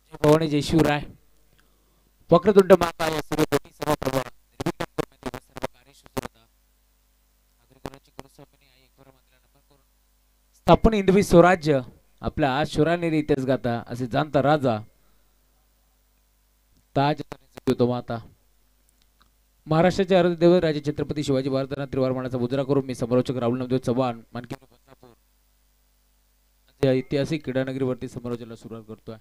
जय भवानी जय शिवराय. वक्रतुंड महाकाय सूर्यकोटी समप्रभा निर्विघ्नं कुरु मे देव सर्व कार्येषु सर्वदा. नागरिकांची गुरुस्वामिनी आई एकवार मात्र नमन करून स्थापन हिंदवी स्वराज्य आपल्या आज शिवरानेरी इतिहास गाथा असे जाणता राजा ताज तो माता महाराष्ट्राचे आराध्य दैवत राजे छत्रपती शिवाजी महाराजांना त्रिवारमानाचा मुजरा करून मी समालोचक राहुल नामदेव चव्हाण मानकी बदलापूर ऐतिहासिक क्रीडानगरीवरती समालोचनाला सुरुवात करतोय.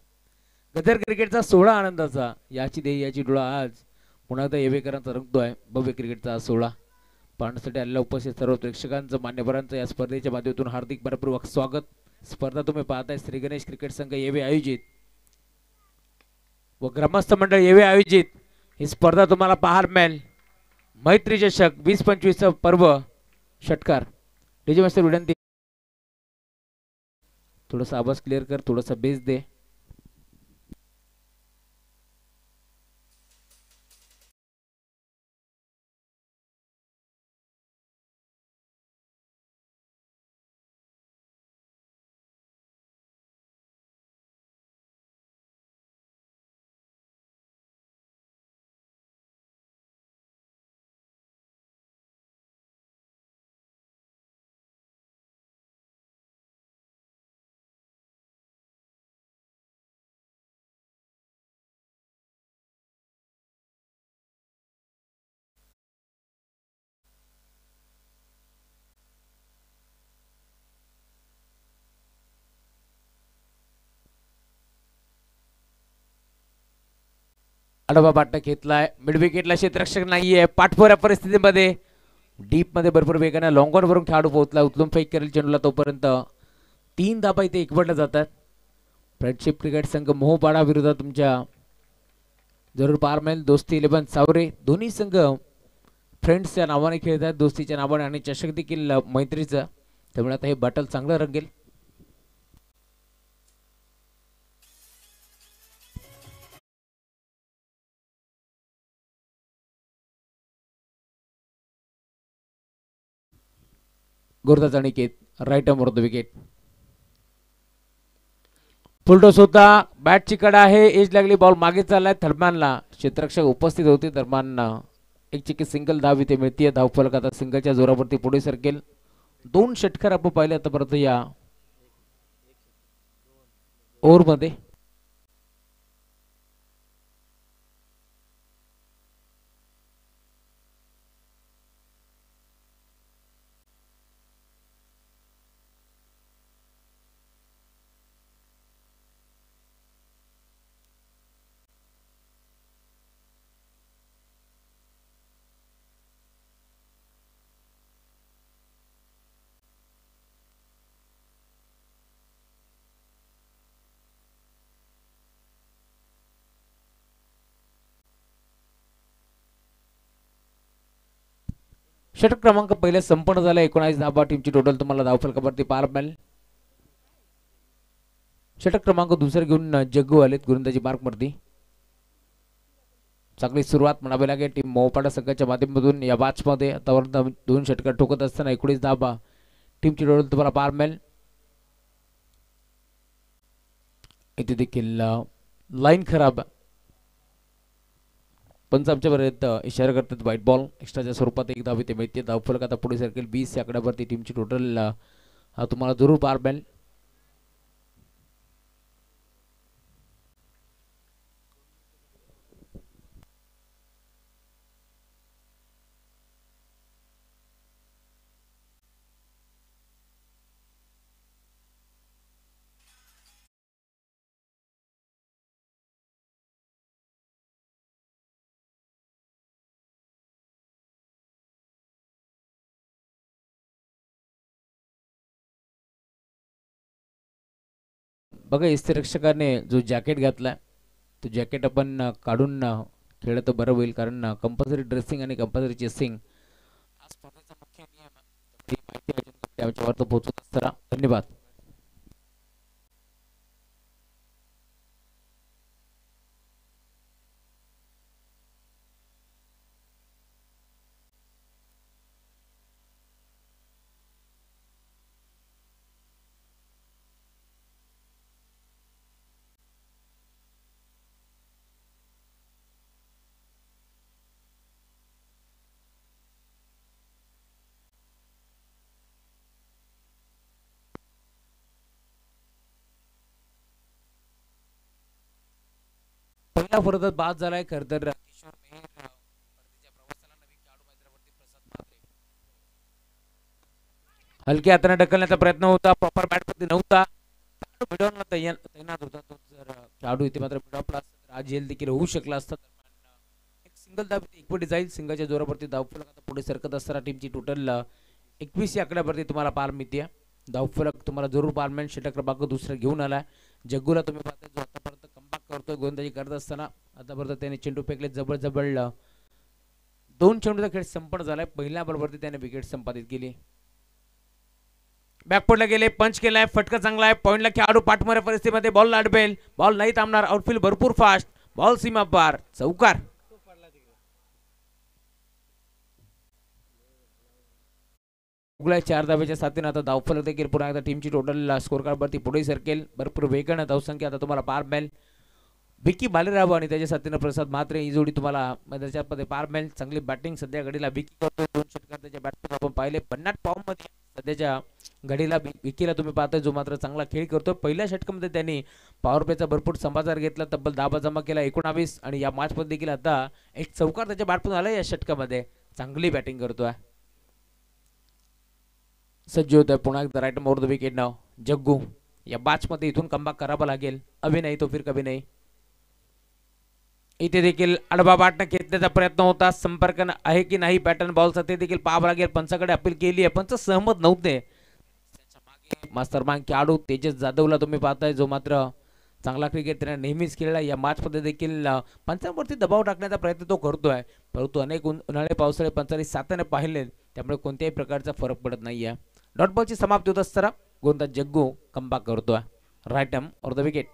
गदर क्रिकेटचा 16 आनंदाचा याची ध्येयाची डोळा आज पुन्हा एकदा येवेकरांचा रंगतोय. भव्य क्रिकेटचा 16 पाहण्यासाठी आलेल्या उपस्थित सर्व प्रेक्षकांचं मान्यवरांचं या स्पर्धेच्या माध्यमातून हार्दिक मनपूर्वक स्वागत. स्पर्धा तुम्ही पाहताय श्री गणेश क्रिकेट संघ येवे आयोजित व ग्रामस्थ मंडळ येवे आयोजित ही स्पर्धा तुम्हाला पाहायला मिळेल. मैत्री चषक 20-25 पर्व षटकार. डीजे मास्टर विनंती थोडासा आवाज क्लिअर कर, थोडासा बेस दे. आडवा बाटा घेतलाय. मिड विकेटला क्षेत्ररक्षक नाहीये. पाठपोऱ्या परिस्थितीमध्ये डीप मध्ये भरपूर वेगाने लॉंग ऑन वरून खेळाडू पोहोचला. उचलून फेक करेल चेंडूला तोपर्यंत 3 धाबा इथे एकवटल्या जातात. फ्रेंडशिप क्रिकेट संघ मोहपाडा विरुद्ध तुमच्या जरूर पारमेल दोस्ती 11 सावरे. दोन्ही संघ फ्रेंड्सच्या नावाने खेळतात, दोस्तीच्या नावाने आणि चषक देखील मैत्रीचा. त्यामुळे आता हे बॅटल चांगलं रंगेल. Gurudas Aniket right arm the wicket. Full toss होता. बॅटची कडा आहे. एज लागली. बॉल मागे चाललाय. थर्डमॅनला क्षेत्ररक्षक उपस्थित होते. दरम्यान एक चिकी सिंगल धाव इथे मिळते. धावफलक आता सिंगलच्या जोरावरती पुढे सरकेल. 2 षटकार आपण पाहिले आतापर्यंत या ओव्हरमध्ये. षटक क्रमांक पहिले संपन्न झाला. 19 धाबा टीमची टोटल तुम्हाला धावफलकावरती पार मिळेल. षटक क्रमांक दुसरे घेऊन जग्गू आलेत गोलंदाजी मार्कवरती. चांगली सुरुवात म्हणावी लागेल टीम मोहपाडा संघाच्या माध्यमातून या मॅचमध्ये. आतापर्यंत 2 षटकार ठोकत असताना 19 धाबा टीमची टोटल तुम्हाला पार मिळेल. इथे देखील लाईन खराब. पंच आमच्यापर्यंत इशारा करतात व्हाईट बॉल. एक्स्ट्राच्या स्वरूपात एक धाव इथे मिळते. धावफलक आता पुढे सरकेल. 20 या आकड्यावरती टीमची टोटल तुम्हाला जरूर पार मिळेल. बघा यष्टिरक्षकाने जो जॅकेट घातलाय तो जॅकेट आपण काढून खेळलं तर बरं होईल. कारण कंपल्सरी ड्रेसिंग आणि कंपल्सरी चेसिंग हा स्पर्धेचा मुख्य नियम आहे. माहिती त्याच्यावर पोहोचत असताना धन्यवाद. पहिला फरक बाद झालाय खर तर किशोर मेहर परतीच्या प्रवासाला नवीन खेळाडू मैदानावरती प्रसाद म्हात्रे हलक्या हाताने ढकलण्याचा प्रयत्न होता प्रॉपर बॅट वरती नव्हता मिडॉनला तैनात होता तो जर खेळाडू इथे मात्र मिडॉपला असता तर आज येईल देखील होऊ शकला असता एक सिंगल धाव एकपटी जाईल सिंगलच्या जोरावरती धावफलक आता पुढे सरकत असताना टीमची टोटल 21 या आकड्यावरती तुम्हाला पार मिळते धावफलक तुम्हाला जरूर पार मिळेल षटक क्रमांक दुसरा घेऊन आलाय जग्गूला तुम्ही पाहता जो आतापर्यंत कमबॅक करतोय गोलंदाजी करत असताना आतापर्यंत त्याने चेंडू फेकले जबळ जबळ दोन चेंडूचा खेळ संपन्न झालाय पहिल्या बॉलवरती त्याने विकेट संपादित केली बॅकफुटला गेले पंच केलाय फटका चांगला आहे पॉइंटला खेळाडू पाठमाऱ्या परिस्थितीमध्ये बॉल अडवेल बॉल नाही थांबणार आउटफील्ड भरपूर फास्ट बॉल सीमा पार चौकार उगलाय 4 धाब्याच्या साथीने आता धावफलक देखील पुन्हा एकदा टीमची टोटल स्कोर कार्डवरती पुढे सरकेल भरपूर वेगाने धावसंख्या आता तुम्हाला पार मिळेल विकी भालेराव आणि त्याच्या साथीने प्रसाद म्हात्रे ही जोडी तुम्हाला त्याच्यामध्ये पार मिळेल चांगली बॅटिंग सध्या घडीला विकी करतोय दोन षटकार त्याच्या बॅटमध्ये आपण पाहिले 50 फॉर्म मध्ये सध्याच्या घडीला विकीला तुम्ही पाहताय जो मात्र चांगला खेळ करतोय पहिल्या षटकामध्ये त्यांनी पॉवर प्लेचा भरपूर समाचार घेतला तब्बल 10 जमा केला 19 आणि या मॅच मध्ये देखील आता एक चौकार त्याच्या बॅटमधून आला या षटकामध्ये चांगली बॅटिंग करतोय सज्ज होत आहे पुन्हा एकदा राईट मोर द विकेट नाव जग्गू या मॅच मध्ये इथून कमबॅक करावा लागेल अभी नाही तो फिर कभी नाही इथे देखील अडबा बाटनं घेतल्याचा प्रयत्न होता संपर्क आहे की नाही पॅटर्न बॉलचा ते देखील पाहावं लागेल पंचाकडे अपील केली आहे पंच सहमत नव्हते मास्टरमाइंड खेळाडू तेजस जाधवला तुम्ही पाहताय जो मात्र चांगला क्रिकेट त्याने नेहमीच खेळला या मॅच मध्ये देखील पंचांवरती दबाव टाकण्याचा प्रयत्न तो करतोय परंतु अनेक उन्हाळे पावसाळे पंचांनी साथाने पाहिले त्यामुळे कोणत्याही प्रकारचा फरक पडत नाहीये डॉट बॉलची समाप्ती होत असताना गोलंदाज जग्गू कमबॅक करतोय right arm over the wicket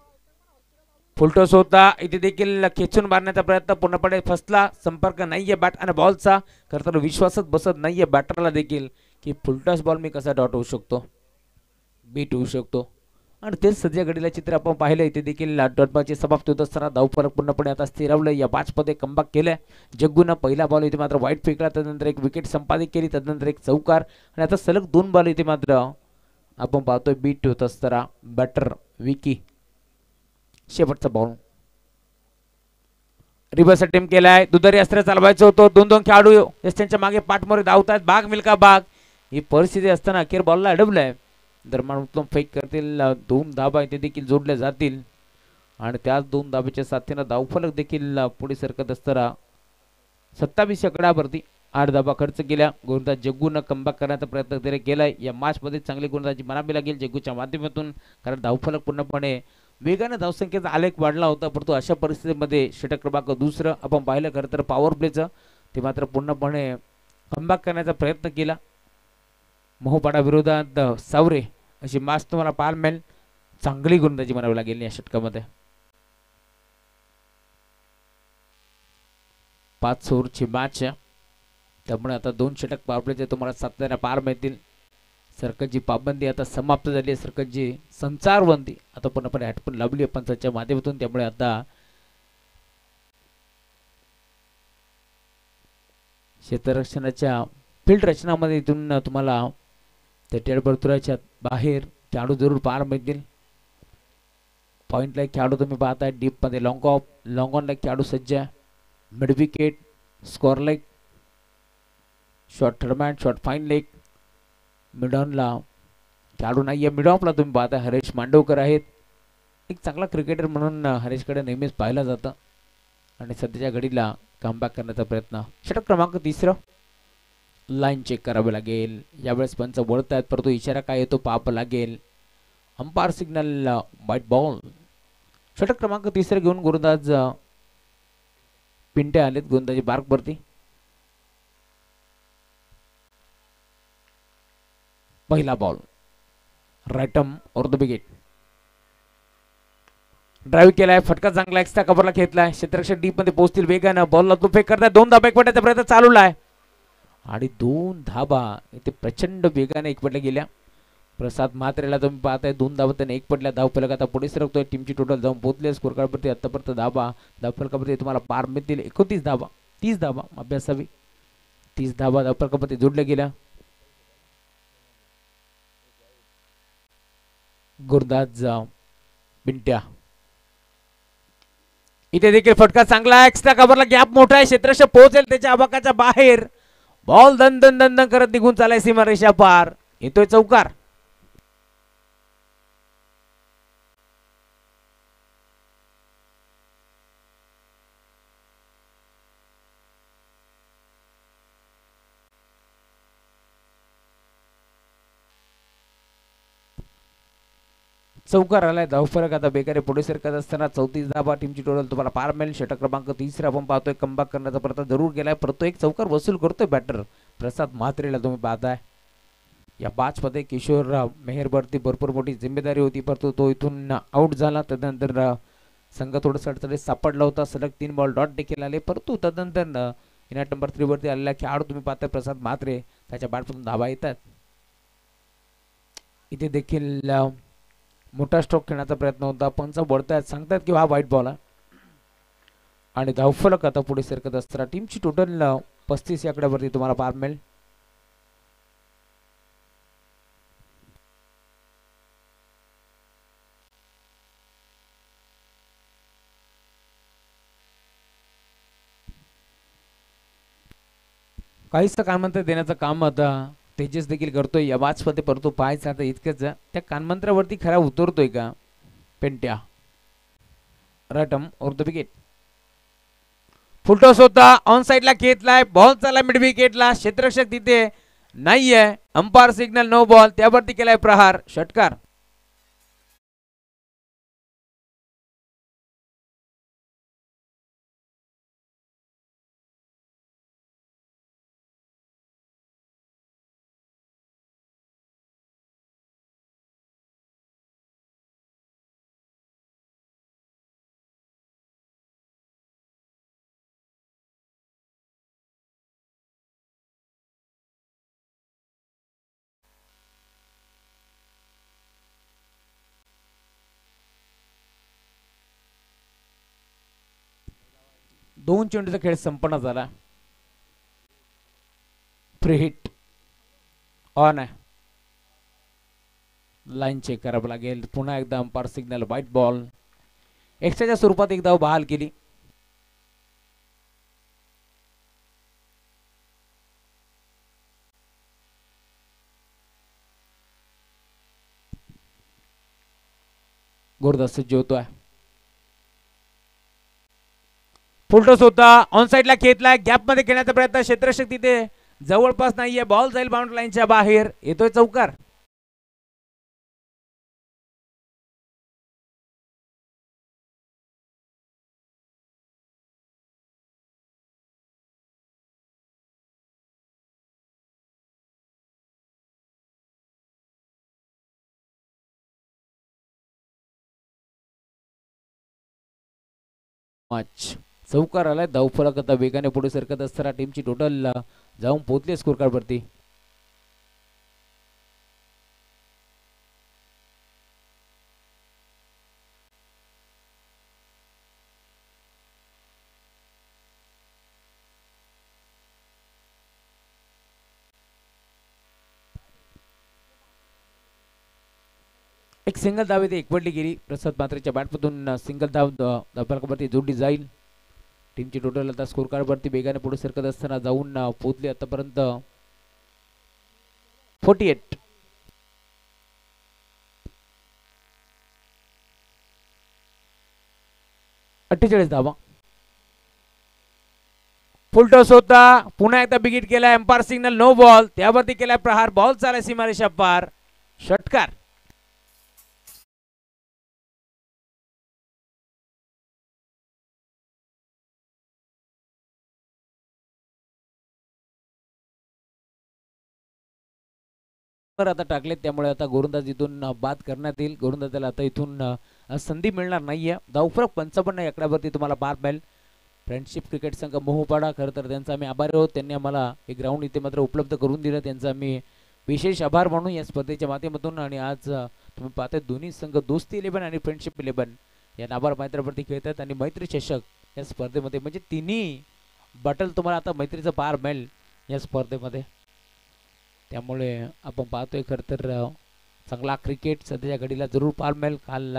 full toss होता इथे देखील खेचून मारण्याचा प्रयत्न पूर्णपणे फसला संपर्क नाहीये बॅट आणि बॉलचा खरं तर विश्वासच बसत नाहीये बॅटरला देखील की फुलटॉस बॉल मी कसा डॉट होऊ शकतो बीट होऊ शकतो आणि तेच सध्या घडीला चित्र आपण पाहिलं इथे देखील डॉट बॉलची समाप्ती होत असताना धावफलक पूर्णपणे आता स्थिरावलं या मॅचमध्ये कमबॅक केलंय जग्गूनं पहिला बॉल इथे मात्र वाईट फेकला त्यानंतर एक विकेट संपादित केली त्यानंतर एक चौकार आणि आता सलग 2 बॉल इथे मात्र आपण पाहतोय बीट होत असताना बॅटर विकी शेवटचा बॉल रिव्हर्स अटेम्प्ट केलाय दुधारी अस्त्र चालवायचं होतं दोन खेळाडू त्यांच्या मागे पाठमोरे धावतात बाग मिल्का बाग ही परिस्थिती असताना अखेर बॉलला अडवलंय दरम्यान उत्तम फेक करतील 2 धाबा इथे देखील जोडल्या जातील आणि त्याच 2 धाब्याच्या साथीने धावफलक देखील पुढे सरकत असताना 27 आकड्यावरती 8 धाबा खर्च केल्या गोलंदाज जग्गूनं कमबॅक करण्याचा प्रयत्न त्याने केलाय या मॅच मध्ये चांगली गोलंदाजी म्हणावी लागेल जग्गूच्या माध्यमातून कारण धावफलक पूर्णपणे वेगाने धावसंख्येचा आलेख वाढला होता परंतु अशा परिस्थितीमध्ये षटक क्रमांक दुसरं आपण पाहिलं खरं तर पॉवर प्लेचं ते मात्र पूर्णपणे कमबॅक करण्याचा प्रयत्न केला मोहपाडा विरोधात सावरे अशी मॅच तुम्हाला पाहायला मिळेल चांगली गोलंदाजी म्हणावी लागेल या षटकामध्ये 5 ओव्हरची मॅच त्यामुळे आता 2 षटक पॉवर प्लेचे तुम्हाला सातत्याने पार मिळतील सर्कलची पाबंदी आता समाप्त झाली आहे सर्कलची संचारबंदी आता पूर्णपणे हटपून लावली आहे पंचाच्या माध्यमातून त्यामुळे आता क्षेत्ररक्षणाच्या फील्ड रचनामध्ये इथून तुम्हाला त्या टेड वर्तुळाच्या बाहेर खेळाडू जरूर पार मिळतील पॉइंटला एक खेळाडू तुम्ही पाहताय डीप मध्ये लॉंग ऑनला एक खेळाडू सज्ज आहे mid wicket square leg short third man short fine leg मिडॉनला खेळाडू नाही आहे मिडॉनला तुम्ही पाहताय हरेश मांडवकर आहेत एक चांगला क्रिकेटर म्हणून हरेशकडे नेहमीच पाहिलं जातं आणि सध्याच्या घडीला कमबॅक करण्याचा प्रयत्न षटक क्रमांक 3 लाईन चेक करावे लागेल यावेळेस पंच वळत आहेत परंतु इशारा काय येतो पाहावं लागेल अंपायर सिग्नल व्हाईट बॉल षटक क्रमांक 3 घेऊन गोलंदाज पिंटे आलेत गोलंदाजी बार्कवरती पहिला ball right arm over the wicket drive केलाय फटका चांगला एक्स्ट्रा कव्हरला घेतलाय क्षेत्ररक्षक डीप मध्ये पोहोचतील वेगानं बॉलला तो फेक करताय 2 धाबा एकवटण्याचा प्रयत्न चालवलाय आणि 2 धाबा इथे प्रचंड वेगाने एकवटल्या गेल्या प्रसाद म्हात्रेला तुम्ही पाहताय 2 धाबा त्याने एकवटल्या धावफलक आता पुढे सरकतोय टीमची टोटल जाऊन पोहोचले स्कोर कार्डवरती आतापर्यंत धावफलकावरती तुम्हाला पार मिळतील 29 धाबा 30 धाबा अभ्यासावी 30 धाबा धावफलकावरती जोडल्या गेल्या गुरदाज पिंट्या इथे देखील फटका चांगला, एक्स्ट्रा कव्हरला गॅप मोठा आहे, क्षेत्ररक्षक पोहोचेल त्याच्या आबाकाच्या बाहेर, बॉल दन दन दन दन करत निघून चालाय सीमारेषा पार, येतोय चौकार. चौकार आलाय. धावफरक आता बेकारे पुढे सरकत असताना 34 धावा टीमची टोटल तुम्हाला पार मिळेल. षटक क्रमांक 3 आपण पाहतोय. कमबॅक करण्याचा प्रयत्न जरूर केलाय, परंतु एक चौकार वसूल करतोय बॅटर प्रसाद म्हात्रेला तुम्ही पाहताय. या बॅच मध्ये किशोर मेहरवरती भरपूर मोठी जिम्मेदारी होती, परंतु तो इथून आउट झाला. तदनंतर संघ थोडंसं अडचणीत सापडला होता. सलग 3 बॉल डॉट देखील आले, परंतु तदनंतर इनाट नंबर 3 वरती आलेला खेळाडू तुम्ही पाहताय प्रसाद म्हात्रे, त्याच्या बॅटमधून धावा येतात. इथे देखील मोठा स्ट्रोक खेळण्याचा प्रयत्न होता, पंच बोलतायत, सांगतात की हा वाईट बॉल आहे. आणि धावफलक आता पुढे सरकत असताना टीमची टोटल 35 या आकड्यावरती तुम्हाला पार मिळेल. काहीच कानमंत्र देण्याचं काम आता तेजस देखील करतोय या मॅच मध्ये, परंतु पाहायचं आता इतकंच त्या कानमंत्रावरती खरा उतरतोय का पेंट्या. रटम और द विकेट. फुलटॉस होता, ऑन साइडला घेतलाय, बॉल चालला मिड विकेटला, क्षेत्ररक्षक तिथे नाहीये, अंपायर सिग्नल नो बॉल, त्यावरती केलाय प्रहार, षटकार. दोन चेंडूचा खेळ संपन्न झाला. फ्री हिट ऑन आहे, लाईन चेक करावं लागेल. पुन्हा एकदा अंपायर सिग्नल व्हाईट बॉल. एक्स्ट्राच्या स्वरूपात एक धाव बहाल केली. गोरदास सज्ज होतोय. फुलटॉस होता, ऑन साइडला खेचलाय, गॅप मध्ये खेळण्याचा प्रयत्न, क्षेत्ररक्षक तिथे जवळपास नाहीये, बॉल जाईल बाउंड्री लाईनच्या बाहेर, येतोय चौकार. चौकार आलाय. धावफलक आता वेगाने पुढे सरकत असताना टीमची टोटल जाऊन पोहोचली स्कोर कार्ड वरती. एक सिंगल धाव इथे एकवटली गेली. प्रसाद म्हात्रेच्या बॅटमधून सिंगल धाव धावफलकावरती जोडली जाईल. टीमची टोटल आता स्कोर कार्ड वरती वेगाने पुढे सरकत असताना जाऊन पोहोचली आतापर्यंत 48. धावा. फुलटॉस होता, पुन्हा एकदा बिगिट केलाय, अंपायर सिग्नल नो बॉल, त्यावरती केलाय प्रहार, बॉल चालाय सीमारेषा पार, षटकार. आता टाकले, त्यामुळे आता गोलंदाज इथून बाद करण्यात येईल. गोलंदाजाला आता इथून संधी मिळणार नाहीये. धावफरक 55 या आकड्यावरती तुम्हाला पार मिळेल. फ्रेंडशिप क्रिकेट संघ मोहोपाडा, खरं तर त्यांचा आम्ही आभारी आहोत. त्यांनी आम्हाला हे ग्राउंड इथे मात्र उपलब्ध करून दिलं, त्यांचा आम्ही विशेष आभार मानू या स्पर्धेच्या माध्यमातून. आणि आज तुम्ही पाहताय दोन्ही संघ दोस्ती 11 आणि फ्रेंडशिप 11 या नाबार मैत्रीवरती खेळतात. आणि मैत्री चषक या स्पर्धेमध्ये म्हणजे तिन्ही बटल तुम्हाला आता मैत्रीचं पार मिळेल या स्पर्धेमध्ये. त्यामुळे आपण पाहतोय खरं तर चांगला क्रिकेट सध्याच्या घडीला जरूर पार मिळेल. काल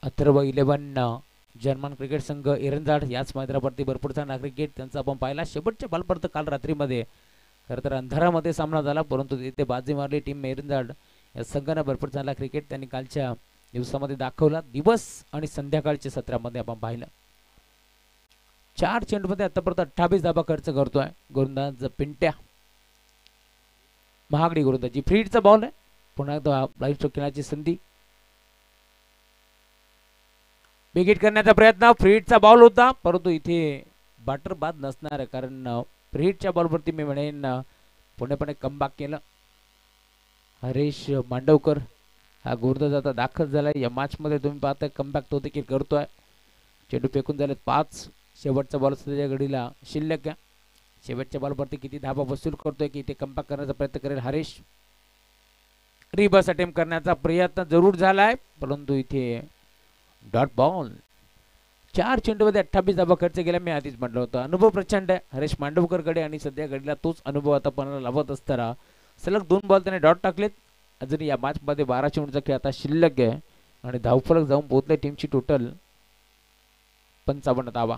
अथर्व 11 जर्मन क्रिकेट संघ एरंजाड याच मैदानावरती भरपूर चांगला क्रिकेट त्यांचा आपण पाहिला शेवटच्या बॉलपर्यंत काल रात्रीमध्ये. खरं तर अंधारामध्ये सामना झाला परंतु तिथे बाजी मारली टीम एरंजाड या संघानं. भरपूर चांगला क्रिकेट त्यांनी कालच्या दिवसामध्ये दाखवला. दिवस आणि संध्याकाळच्या सत्रामध्ये आपण पाहिलं. 4 चेंडूमध्ये आतापर्यंत 28 धाबा खर्च करतोय गोलंदाज पिंट्या. महागडी गोलंदाजी फ्रीडचा बॉल आहे. पुन्हा एकदा लाईव्ह स्ट्रोक खेळण्याची संधी. बिगिट करण्याचा प्रयत्न फ्रीडचा बॉल होता परंतु इथे बॅटर बाद नसणार आहे कारण फ्रीडच्या बॉलवरती मी म्हणेन पूर्णपणे कमबॅक केलं. हरीश मांडवकर हा गोलंदाज आता दाखल झालाय या मॅच मध्ये. तुम्ही पाहताय कमबॅक तो देखील करतोय. चेंडू फेकून झालेत 5. शेवटचा बॉल सध्या घडीला शिल्लक आहे. शेवटच्या बॉलवरती किती धाबा वसूल करतोय की इथे कमबॅक करण्याचा प्रयत्न करेल हरीश. रिवर्स अटेम्प्ट करण्याचा प्रयत्न जरूर झालाय परंतु इथे डॉट बॉल. 4 चेंडूमध्ये 28 धाबा खर्च केला. मी आधीच म्हटलं होतं अनुभव प्रचंड आहे हरीश मांडवकरकडे आणि सध्या घडीला तोच अनुभव आता पणाला लावत असताना सलग 2 बॉल त्याने डॉट टाकलेत. अजून या मॅच मध्ये 12 चेंडूचा खेळ आता शिल्लक आहे आणि धावफलक जाऊन पोहोचले टीमची टोटल 55 धावा.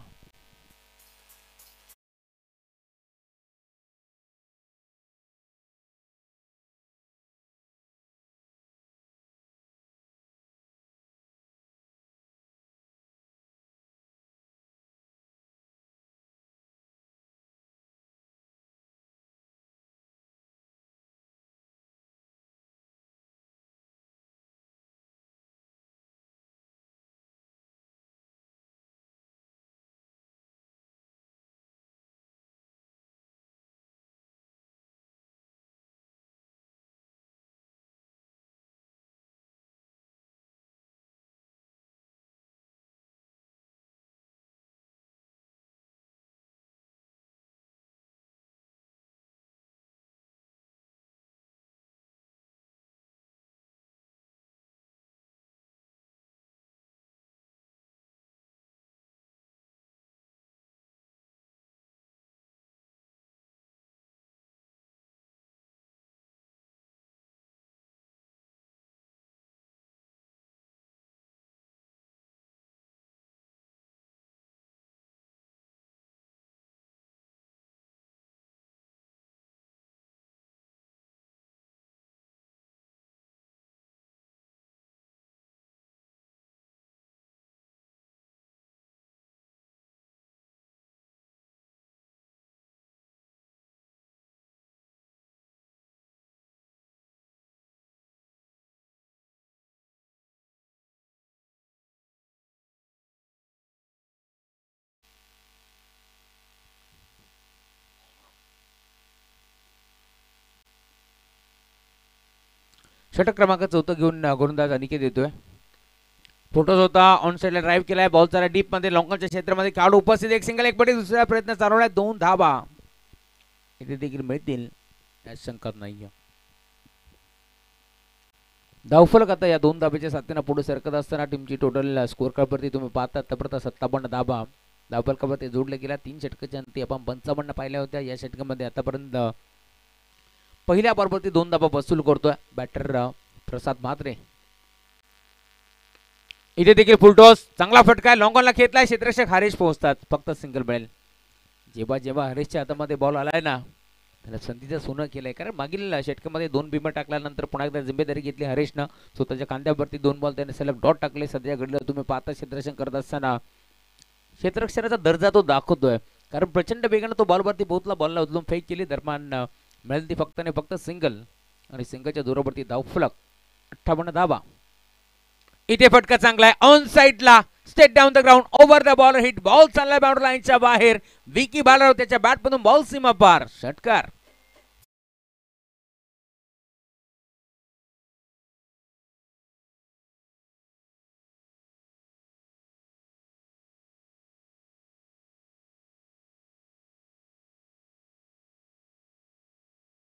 षटक क्रमांक 14 घेऊन गोलंदाज अनिकेत येतोय. फोटोज होता ऑन साइडला ड्राइव्ह केलाय. बॉल चाला डीप मध्ये लॉंगॉनच्या क्षेत्रामध्ये खेळाडू उपस्थित. एक सिंगल एक बडी दुसरा प्रयत्न चालवलाय. 2 धाबा इथे देखील मिळतील यात शंका नाहीये. धावफलक आता या 2 धाब्याच्या साथीने पुढे सरकत असताना टीमची टोटल स्कोर कार्डवरती तुम्ही पाहता आतापर्यंत 57 धाबा धावफलकावरती जोडले गेल्या. 3 षटकाच्या अंती आपण 55 पाहिल्या होत्या. या षटकामध्ये आतापर्यंत पहिल्या बॉलवरती 2 धाबा वसूल करतोय बॅटर प्रसाद म्हात्रे. इथे देखील फुलटॉस चांगला फटका लॉंग ऑनला खेचलाय. क्षेत्ररक्षक हरीश पोहोचतात. फक्त सिंगल मिळेल. जेव्हा हरीशच्या हातामध्ये बॉल आलाय ना त्याला संधीचं सोनं केलंय कारण मागील षटकामध्ये 2 बिंब टाकल्यानंतर पुन्हा एकदा जिम्मेदारी घेतली हरीशनं. स्वतःच्या खांद्यावरती 2 बॉल त्याने सलग डॉट टाकले. सध्या घडलं तुम्ही पाहता क्षेत्ररक्षण करत असताना क्षेत्ररक्षणाचा दर्जा तो दाखवतोय कारण प्रचंड वेगाने तो बॉलवरती पोहोचला. बॉलला उचलून फेक केली. दरम्यान मिळेल ती फक्त आणि फक्त सिंगल आणि सिंगलच्या जोरावरती धावफलक 58 धाबा. इथे फटका चांगला आहे ऑन साइडला state down the ground over the ball hit. Ball चाललाय बाउंड्री लाईनच्या बाहेर. विकी बालराव त्याच्या बॅटमधून बॉल सीमा पार. षटकार.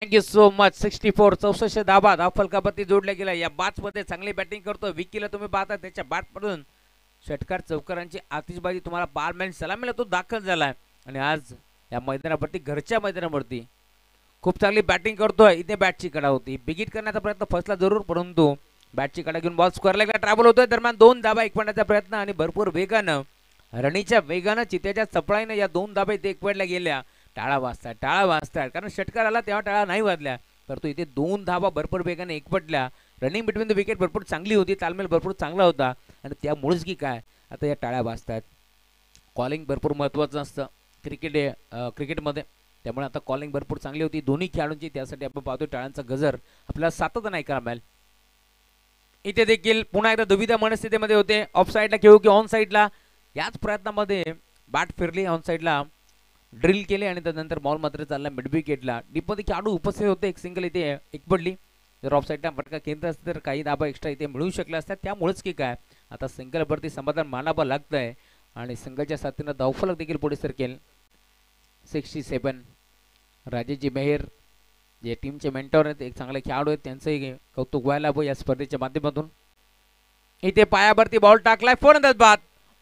Thank you so much. 64 64 धाबा धावफलकावरती जोडल्या गेला. या बॅच मध्ये चांगली बॅटिंग करतो विकीला तुम्ही पाहता त्याच्या बॅटमधून षटकार चौकारांची आतिषबाजी तुम्हाला बारमॅन सलामीला तो दाखल झालाय आणि आज या मैदानावरती घरच्या मैदानावरती खूप चांगली बॅटिंग करतोय. इथे बॅटची कडा होती. बिगिट करण्याचा प्रयत्न फसला जरूर परंतु बॅटची कडा घेऊन बॉल स्क्वेअरला ट्रॅव्हल होतोय. दरम्यान 2 धाबा एक पडण्याचा प्रयत्न आणि भरपूर वेगानं रणीच्या वेगानं चित्याच्या चपळाईने या दोन धाबा इथे एकवटल्या गेल्या. टाळा वाजतात कारण षटकार आला तेव्हा टाळा नाही वाजल्या, परंतु इथे दोन धाबा भरपूर वेगाने एकवटल्या. रनिंग बिटवीन द विकेट भरपूर चांगली होती, तालमेल भरपूर चांगला होता आणि त्यामुळेच की काय आता या टाळ्या वाजतात. कॉलिंग भरपूर महत्त्वाचं असतं क्रिकेटमध्ये, त्यामुळे आता कॉलिंग भरपूर चांगली होती दोन्ही खेळाडूंची. त्यासाठी आपण पाहतो टाळ्यांचा गजर आपल्याला सातत्याने ऐकायला मिळेल. इथे देखील पुन्हा एकदा दुविधा मनस्थितीमध्ये होते, ऑफ साईडला खेळू की ऑन साईडला. याच प्रयत्नामध्ये बॅट फिरली, ऑन साईडला ड्रिल केले आणि त्यानंतर बॉल मात्र चालला मिड विकेटला. डीपमध्ये खेळाडू उपस्थित होते, एक सिंगल इथे एक पडली. जर ऑफ साईडला फटका केंद्र असते तर काही धाबा एक्स्ट्रा इथे मिळू शकल्या असतात. त्यामुळेच की काय आता सिंगलवरती समाधान मानावं लागतंय आणि सिंगलच्या साथीनं धावफलक देखील पुढे सरकेल. 67 राजेशजी मेहर जे टीमचे मेंटॉर आहेत, एक चांगले खेळाडू आहेत, त्यांचंही कौतुक व्हायला हवं या स्पर्धेच्या माध्यमातून. इथे पायावरती बॉल टाकलाय, फलंदाज बाद.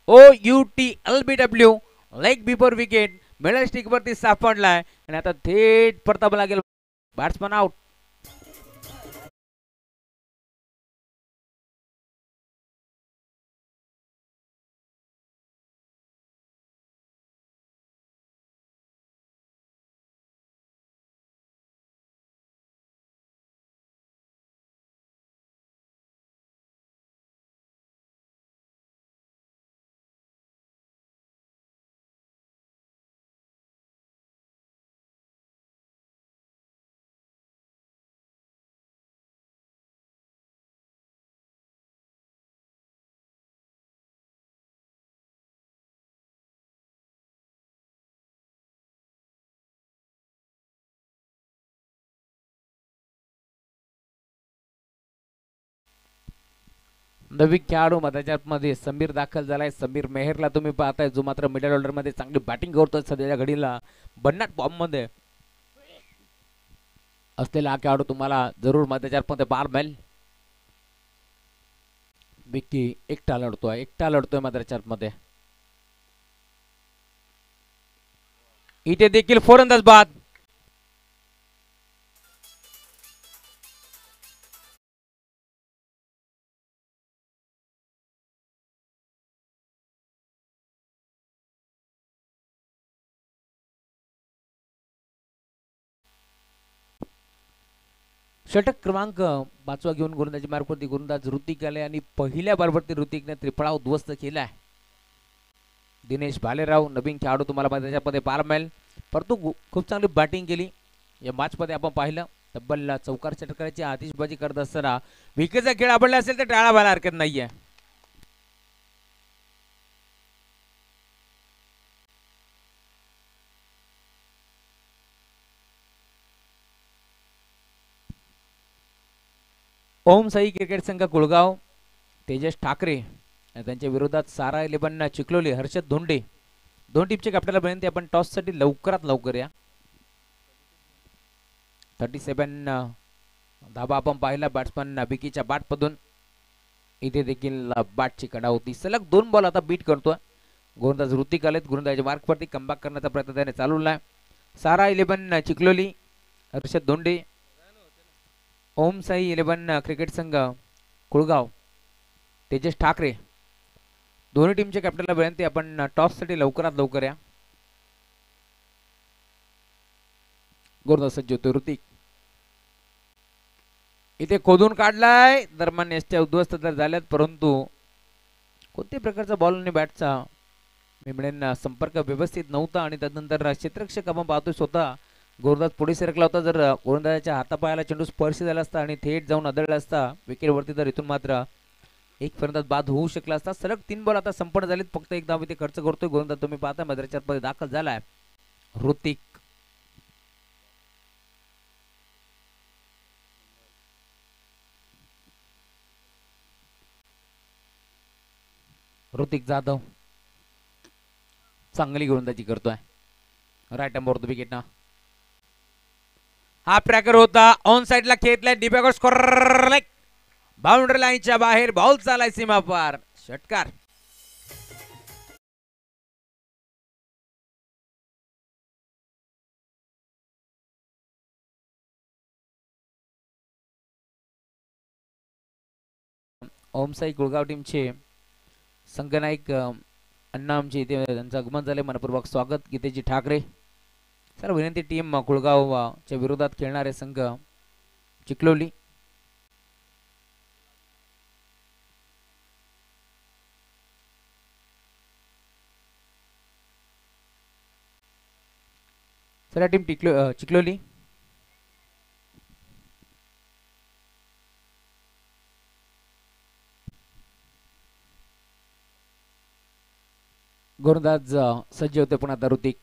OUTLBW leg before wicket middle stick वरती सापडलाय आणि आता थेट परतावं लागेल. Batsman out. नवीन खेळाडू मध्ये समीर दाखल झालाय. समीर मेहरला तुम्ही पाहताय, जो मात्र मिडल ऑर्डर मध्ये चांगली बॅटिंग करतोय सध्याच्या घडीला. भन्नाट फॉर्म मध्ये असलेला हा खेळाडू तुम्हाला जरूर मध्ये पार मिळेल. विक्की एकटा लढतोय मध्ये. इथे देखील फलंदाज बाद. षटक क्रमांक 5 घेऊन गोलंदाजी मार्फत गोलंदाज ऋतिक आले आणि पहिल्या बॉलवरती ऋतिकने त्रिफळा उद्ध्वस्त केलाय. दिनेश भालेराव नवीन खेळाडू तुम्हाला मध्ये पार मिळेल, परंतु खूप चांगली बॅटिंग केली या मॅच मध्ये. आपण पाहिलं तब्बल चौकार षटकाराची आतिषबाजी करत असताना विकेटचा खेळ आवडला असेल तर टाळा व्हायला हरकत नाहीये. ओम साई क्रिकेट संघ कुळगाव तेजस ठाकरे त्यांच्या विरोधात सारा 11 चिखलोली हर्षद धोंडे. दोन टीमचे कॅप्टनला विनंती आपण टॉस साठी लवकरात लवकर या. 37 धाबा आपण पाहिला बॅट्समन बिकीच्या बॅटमधून. इथे देखील बॅटची कडा होती. सलग 2 बॉल आता बीट करतोय गोलंदाज ऋतिक आलेत. गोलंदाजी मार्कवरती कमबॅक करण्याचा प्रयत्न त्याने चालवलाय. सारा 11 चिखलोली हर्षद धोंडे. ओम साई 11 क्रिकेट संघ कुळगाव तेजस ठाकरे. दोन्ही टीमच्या कॅप्टनला विनंती आपण टॉस साठी लवकरात लवकर या. गोलंदाज सज्ज होतो ऋतिक. इथे खोदून काढलाय, दरम्यान एसच्या उद्ध्वस्त तर झाल्यात, परंतु कोणत्याही प्रकारचा बॉल आणि बॅटचा मेंबड्यांना संपर्क व्यवस्थित नव्हता आणि त्यानंतर क्षेत्ररक्षक आपण पाहतोय स्वतः गोलंदाज पुढे सरकला होता. जर गोलंदाजाच्या हातापायाला चेंडू स्पर्श झाला असता आणि थेट जाऊन आदळला असता विकेटवरती तर इथून मात्र एक फलंदाज बाद होऊ शकला असता. सलग 3 बॉल आता संपन्न झालेत, फक्त एक धाव इथे खर्च करतोय गोलंदाज. तुम्ही पाहता मधराच्या मध्ये दाखल झालाय ऋतिक. ऋतिक जाधव चांगली गोलंदाजी करतोय राईट नंबर विकेट ना. हा ट्रॅकर होता ऑन साइडला खेळलाय डिबॅगॉट स्कोर बाउंड्री लाईनच्या बाहेर बॉल चालाय सीमा पार. षटकार. ओमसाई गुळगाव टीमचे संघनायक अण्णा आमचे इथे त्यांचं आगमन झाले, मनपूर्वक स्वागत. गीतेजी ठाकरे सर विनंती. टीम कुळगाव च्या विरोधात खेळणारे संघ चिखलोली. Sir team Chikhloli. गोलंदाज सज्ज होते पुन्हा ऋतिक.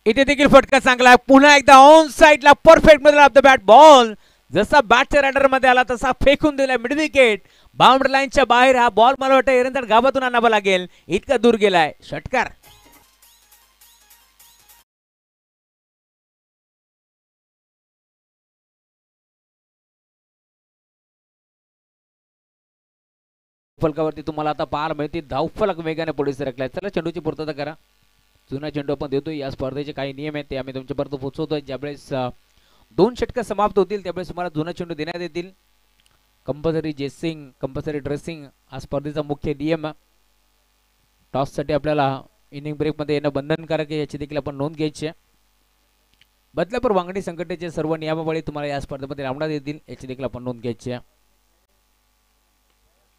इथे देखील फटका चांगला आहे. पुन्हा एकदा ऑन साइडला परफेक्ट मध्ये ऑफ द बॅट बॉल. जसा बॅटच्या रायडर मध्ये आला तसा फेकून दिला मिड विकेट. बाउंड्री लाईनच्या बाहेर हा बॉल मला वाटतं एरंदार गावातून आणावा लागेल, इतका दूर गेलाय. षटकार. फलकावरती तुम्हाला आता पाहायला मिळते धावफलक वेगाने पुढे सरकलाय. चला चेंडूची पूर्तता करा. जुना चेंडू आपण देतोय. या स्पर्धेचे काही नियम आहेत ते आम्ही तुमच्यापर्यंत पोहोचवतोय. ज्यावेळेस 2 षटकं समाप्त होतील त्यावेळेस तुम्हाला जुना चेंडू देण्यात येतील. कंपल्सरी जेसिंग, कंपल्सरी ड्रेसिंग हा स्पर्धेचा मुख्य नियम. टॉससाठी आपल्याला इनिंग ब्रेकमध्ये येणं बंधनकारक आहे, याची देखील आपण नोंद घ्यायची आहे. बदलापूर वांगणी संघटनेचे सर्व नियमावली तुम्हाला या स्पर्धेमध्ये लावण्यात येतील, याची देखील आपण नोंद घ्यायची आहे.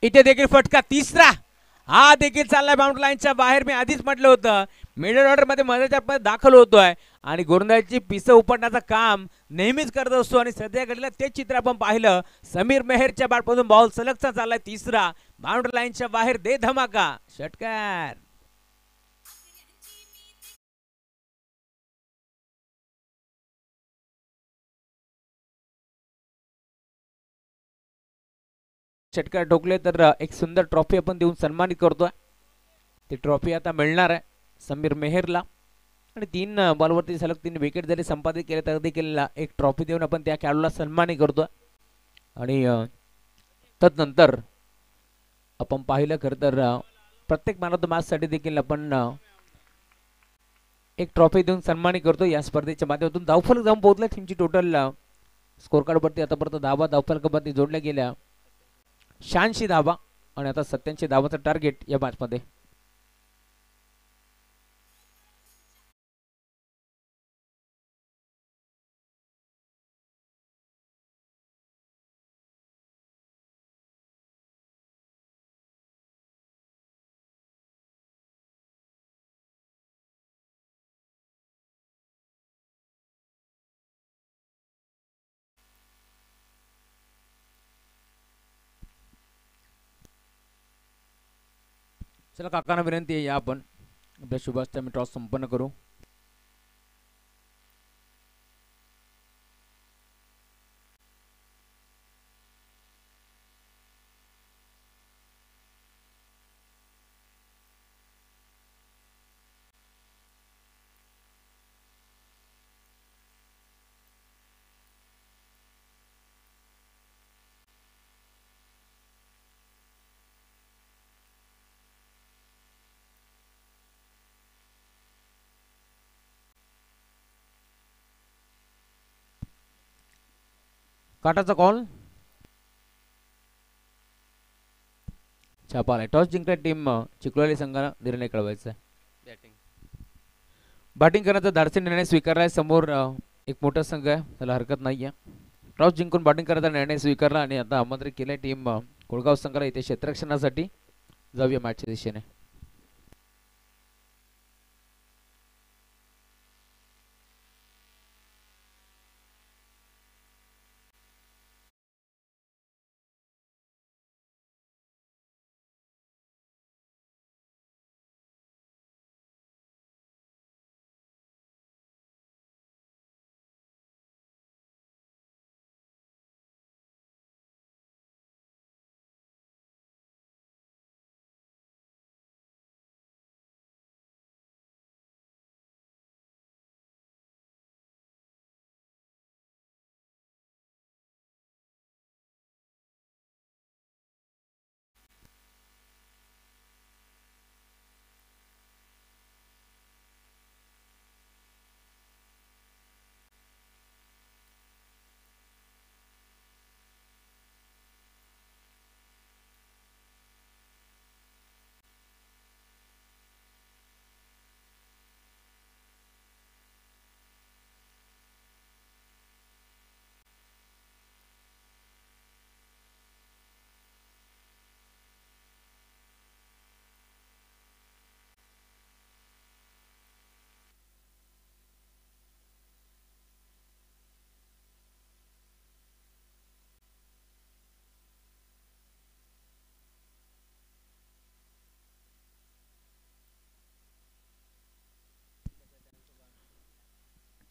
इथे देखील फटका तिसरा. हा देखील चाललाय बाउंड्री लाईनच्या बाहेर. मी आधीच म्हटलं होतं मिडल ऑर्डर मध्ये मध्याच्या दाखल होतोय आणि गोलंदाजीची पिसं उपटण्याचं काम नेहमीच करत असतो आणि सध्या घडीला तेच चित्र आपण पाहिलं. समीर मेहरच्या बॅटमधून बॉल सलगचा चाललाय तिसरा. बाउंड्री लाईनच्या बाहेर दे धमाका. षटकार. षटकार ठोकले तर एक सुंदर ट्रॉफी आपण देऊन सन्मानित करतोय. ती ट्रॉफी आता मिळणार आहे समीर मेहरला. आणि 3 बॉलवरती सलग 3 विकेट जरी संपादित केले तर देखील एक ट्रॉफी देऊन आपण त्या खेळाडूला सन्मानित करतोय. आणि तदनंतर आपण पाहिलं खरं तर प्रत्येक मॅन ऑफ द मॅच साठी देखील आपण एक ट्रॉफी देऊन सन्मानित करतो. या स्पर्धेच्या माध्यमातून धावफलक जाऊन पोहोचला. टीमची टोटल स्कोर कार्डवरती आतापर्यंत धावा धावफलकावरती जोडल्या गेल्या 86 धावा आणि आता 87 धावाचं टार्गेट या मॅचमध्ये. चला काकांना विनंती आहे या आपण आपल्या शुभाष्टमी टॉस संपन्न करू. काटाचा कॉल. छापा आलाय. टॉस जिंकल्या टीम चिखलोली संघाला निर्णय कळवायचा आहे. बॅटिंग करण्याचा धाडसी निर्णय स्वीकारलाय. समोर एक मोठा संघ आहे, त्याला हरकत नाहीये. टॉस जिंकून बॅटिंग करायचा निर्णय स्वीकारला आणि आता आमंत्रित केलंय टीम कोळगाव संघाला इथे क्षेत्ररक्षणासाठी. जाऊया मॅचच्या दिशेने.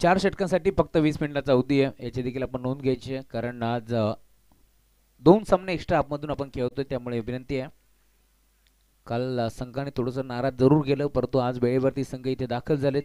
4 षटकांसाठी फक्त 20 मिनिटाचा अवधी आहे, याची देखील आपण नोंद घ्यायची आहे, कारण आज 2 सामने एक्स्ट्रा हाफमधून आपण खेळतोय, त्यामुळे विनंती आहे. काल संघाने थोडंसं नाराज जरूर गेलं, परंतु आज वेळेवरती संघ इथे दाखल झालेत.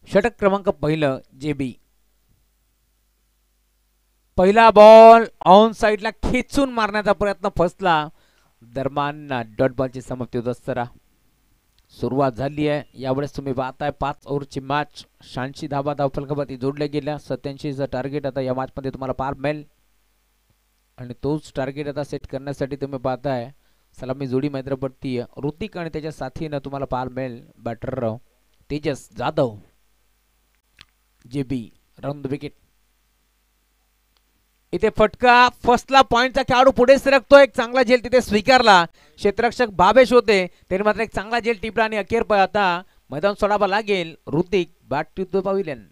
षटक क्रमांक पहिलं जेबी. पहिला बॉल ऑन साइडला खेचून मारण्याचा प्रयत्न फसला. दरम्यान डॉट बॉलची समाप्ती होत असताना सुरुवात झाली आहे. यावेळेस तुम्ही पाहताय 5 ओव्हरची मॅच, 86 धावा धावफलकावरती जोडल्या गेल्या. 87 टार्गेट आता या मॅच मध्ये तुम्हाला पार मिळेल आणि तोच टार्गेट आता सेट करण्यासाठी तुम्ही पाहताय सलामी जोडी मैदानावरती ऋतिक आणि त्याच्या साथीनं तुम्हाला पार मिळेल batter Tejas Jadhav. J B round wicket. इथे फटका फसला, पॉइंटचा खेळाडू पुढे सरकतो. एक चांगला झेल तिथे स्वीकारला. क्षेत्ररक्षक भावेश होते, त्यांनी मात्र एक चांगला झेल टिपला आणि अखेर आता मैदान सोडावा लागेल. Hrithik back to the pavilion.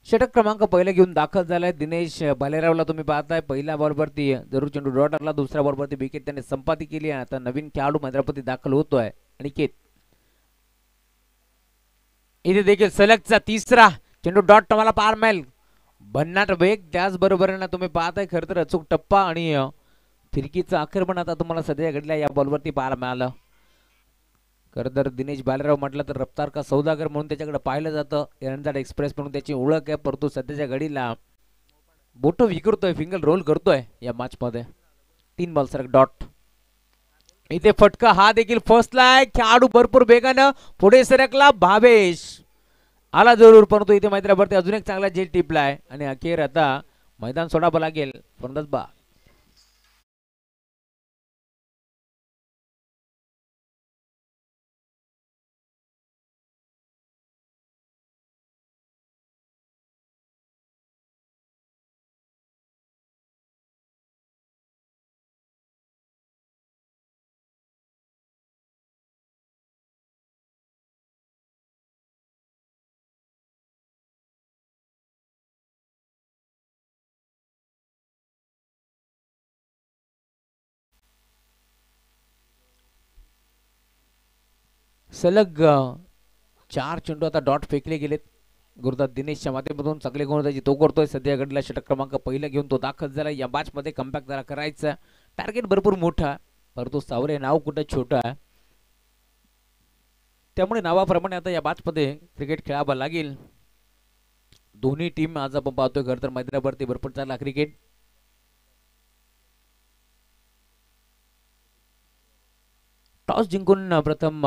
षटक क्रमांक पहिला घेऊन दाखल झालाय दिनेश भालेरावला. तुम्ही पाहताय पहिल्या बॉलवरती जरूर चेंडू डॉट आला, दुसऱ्या बॉलवरती विकेट त्याने संपादी केली. आता नवीन खेळाडू मैदानावरती दाखल होतोय अनिकेत. इथे देखील सलगचा तिसरा चेंडू डॉट तुम्हाला पार मिळेल. भन्नाट वेग, त्याचबरोबर तुम्ही पाहताय खरं तर अचूक टप्पा आणि फिरकीचं आक्रमण आता तुम्हाला सध्या घडल्या या बॉलवरती पाहायला मिळालं. खरं तर दिनेश भालेराव म्हटलं तर रफ्तार का सौदागर म्हणून त्याच्याकडे पाहिलं जातं. रणजाड एक्सप्रेस म्हणून त्याची ओळख आहे, परंतु सध्याच्या घडीला बोट विखुरतोय, फिंगल रोल करतोय या मॅच मध्ये. 3 बॉल सरक डॉट. इथे फटका हा देखील फसलाय. खेळाडू भरपूर वेगानं पुढे सरकला. भावेश आला जरूर, परंतु इथे मैदानावरती अजून एक चांगला झेल टिपलाय आणि अखेर आता मैदान सोडावं लागेल. फलंदाज बा. सलग 4 चेंडू आता डॉट फेकले गेलेत. गुरुदास दिनेशच्या माध्यमातून चांगले गोलंदाजी तो करतोय. सध्या घडला षटक क्रमांक पहिला घेऊन तो दाखल झाला. या मॅच मध्ये कमबॅक जरा करायचा. टार्गेट भरपूर मोठा, परंतु सावरे नाव कुठं छोटा आहे, त्यामुळे नावाप्रमाणे आता या मॅच मध्ये क्रिकेट खेळावं लागेल. दोन्ही टीम आज आपण पाहतोय खरं तर मैदानावरती भरपूर चालला क्रिकेट. टॉस जिंकून प्रथम